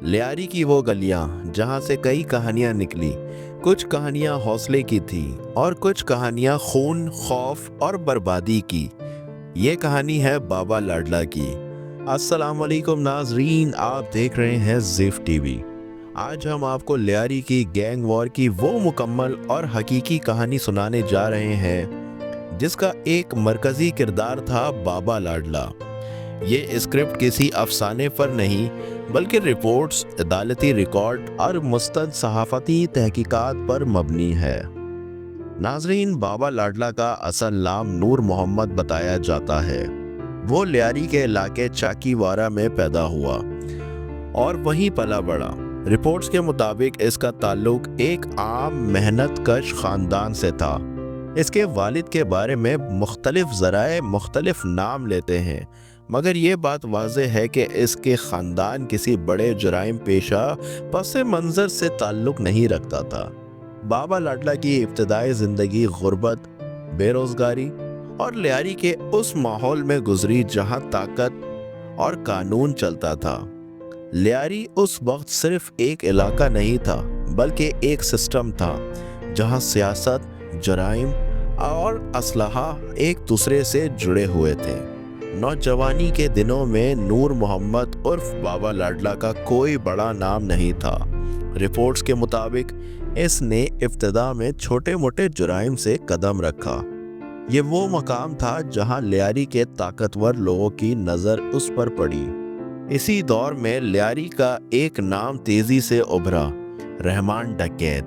لیاری کی وہ گلیاں جہاں سے کئی کہانیاں نکلی، کچھ کہانیاں حوصلے کی تھی اور کچھ کہانیاں خون، خوف اور بربادی کی۔ یہ کہانی ہے بابا لاڈلا کی۔ السلام علیکم ناظرین، آپ دیکھ رہے ہیں زیف ٹی وی۔ آج ہم آپ کو لیاری کی گینگ وار کی وہ مکمل اور حقیقی کہانی سنانے جا رہے ہیں جس کا ایک مرکزی کردار تھا بابا لاڈلا۔ یہ اسکرپٹ کسی افسانے پر نہیں بلکہ رپورٹس، عدالتی ریکارڈ اور مستند صحافتی تحقیقات پر مبنی ہے۔ ناظرین، بابا لاڈلا کا اصل نام نور محمد بتایا جاتا ہے۔ وہ لیاری کے علاقے چاکی وارہ میں پیدا ہوا اور وہیں پلا بڑھا۔ رپورٹس کے مطابق اس کا تعلق ایک عام محنت کش خاندان سے تھا۔ اس کے والد کے بارے میں مختلف ذرائع مختلف نام لیتے ہیں، مگر یہ بات واضح ہے کہ اس کے خاندان کسی بڑے جرائم پیشہ پس منظر سے تعلق نہیں رکھتا تھا۔ بابا لاڈلا کی ابتدائی زندگی غربت، بے روزگاری اور لیاری کے اس ماحول میں گزری جہاں طاقت اور قانون چلتا تھا۔ لیاری اس وقت صرف ایک علاقہ نہیں تھا بلکہ ایک سسٹم تھا جہاں سیاست، جرائم اور اسلحہ ایک دوسرے سے جڑے ہوئے تھے۔ نوجوانی کے دنوں میں نور محمد عرف بابا لاڈلا کا کوئی بڑا نام نہیں تھا۔ رپورٹس کے مطابق اس نے ابتدا میں چھوٹے موٹے جرائم سے قدم رکھا۔ یہ وہ مقام تھا جہاں لیاری کے طاقتور لوگوں کی نظر اس پر پڑی۔ اسی دور میں لیاری کا ایک نام تیزی سے ابھرا، رحمان ڈکیت۔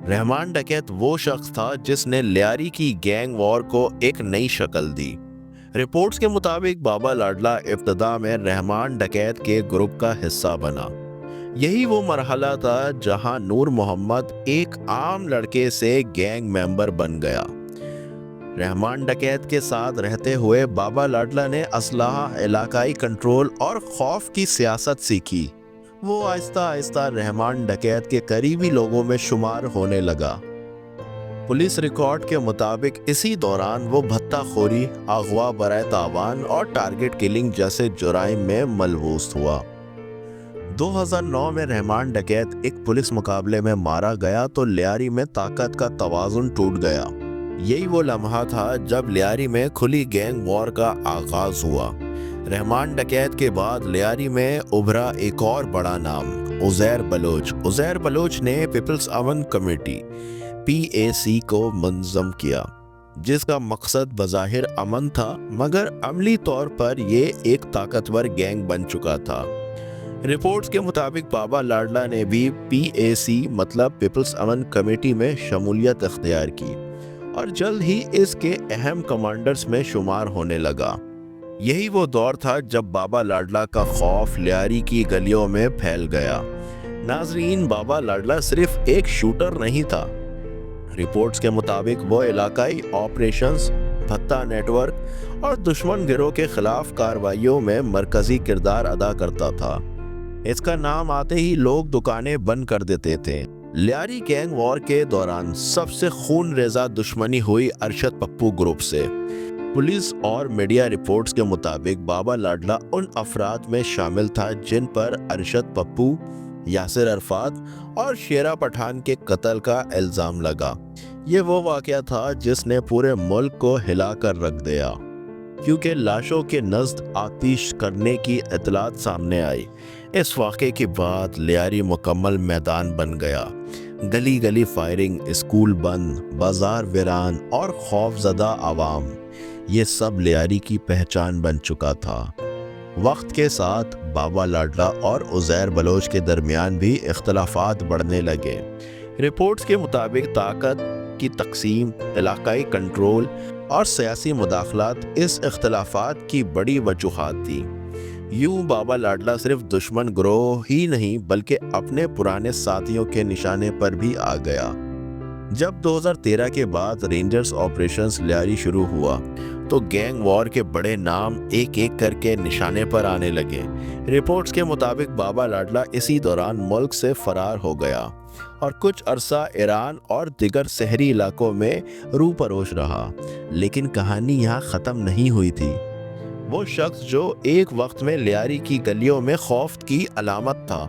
رحمان ڈکیت وہ شخص تھا جس نے لیاری کی گینگ وار کو ایک نئی شکل دی۔ رپورٹس کے مطابق بابا لاڈلا ابتدا میں رحمان ڈکیت کے گروپ کا حصہ بنا۔ یہی وہ مرحلہ تھا جہاں نور محمد ایک عام لڑکے سے گینگ ممبر بن گیا۔ رحمان ڈکیت کے ساتھ رہتے ہوئے بابا لاڈلا نے اسلحہ، علاقائی کنٹرول اور خوف کی سیاست سیکھی۔ وہ آہستہ آہستہ رحمان ڈکیت کے قریبی لوگوں میں شمار ہونے لگا۔ پولیس ریکارڈ کے مطابق اسی دوران وہ بھتہ خوری، اغوا برائے تاوان اور ٹارگٹ کلنگ جیسے جرائم میں ملوث ہوا۔ 2009 میں رحمان ڈکیت ایک پولیس مقابلے میں مارا گیا تو لیاری میں طاقت کا توازن ٹوٹ گیا۔ یہی وہ لمحہ تھا جب لیاری میں کھلی گینگ وار کا آغاز ہوا۔ رحمان ڈکیت کے بعد لیاری میں ابھرا ایک اور بڑا نام، عزیر بلوچ۔ عزیر بلوچ نے پیپلز امن کمیٹی PAC کو منظم کیا، جس کا مقصد بظاہر امن تھا مگر عملی طور پر یہ ایک طاقتور گینگ بن چکا تھا۔ رپورٹس کے مطابق بابا لاڈلا نے بھی PAC مطلب پیپلز امن کمیٹی میں شمولیت اختیار کی اور جلد ہی اس کے اہم کمانڈرز میں شمار ہونے لگا۔ یہی وہ دور تھا جب بابا لاڈلا کا خوف لیاری کی گلیوں میں پھیل گیا۔ ناظرین، بابا لاڈلا صرف ایک شوٹر نہیں تھا۔ رپورٹس کے مطابق وہ علاقائی آپریشنز، بھتہ نیٹ ورک اور دشمن گروہ کے خلاف کارروائیوں میں مرکزی کردار ادا کرتا تھا۔ اس کا نام آتے ہی لوگ دکانیں بند کر دیتے تھے۔ لیاری گینگ وار کے دوران سب سے خون ریزہ دشمنی ہوئی ارشد پپو گروپ سے۔ پولیس اور میڈیا رپورٹس کے مطابق بابا لاڈلا ان افراد میں شامل تھا جن پر ارشد پپو، یاسر عرفات اور شیرہ پٹھان کے قتل کا الزام لگا۔ یہ وہ واقعہ تھا جس نے پورے ملک کو ہلا کر رکھ دیا، کیونکہ لاشوں کے نزد آتش کرنے کی اطلاعات سامنے آئی۔ اس واقعے کے بعد لیاری مکمل میدان بن گیا۔ گلی گلی فائرنگ، اسکول بند، بازار ویران اور خوف زدہ عوام، یہ سب لیاری کی پہچان بن چکا تھا۔ وقت کے ساتھ بابا لاڈلا اور عزیر بلوچ کے درمیان بھی اختلافات بڑھنے لگے۔ رپورٹس کے مطابق طاقت کی تقسیم، علاقائی کنٹرول اور سیاسی مداخلات اس اختلافات کی بڑی وجوہات تھیں۔ یوں بابا لاڈلا صرف دشمن گروہ ہی نہیں بلکہ اپنے پرانے ساتھیوں کے نشانے پر بھی آ گیا۔ جب 2013 کے بعد رینجرز آپریشنز لیاری شروع ہوا تو گینگ وار کے بڑے نام ایک ایک کر کے نشانے پر آنے لگے۔ رپورٹس کے مطابق بابا لاڈلا اسی دوران ملک سے فرار ہو گیا اور کچھ عرصہ ایران اور دیگر شہری علاقوں میں روپروش رہا۔ لیکن کہانی یہاں ختم نہیں ہوئی تھی۔ وہ شخص جو ایک وقت میں لیاری کی گلیوں میں خوف کی علامت تھا،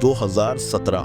2017,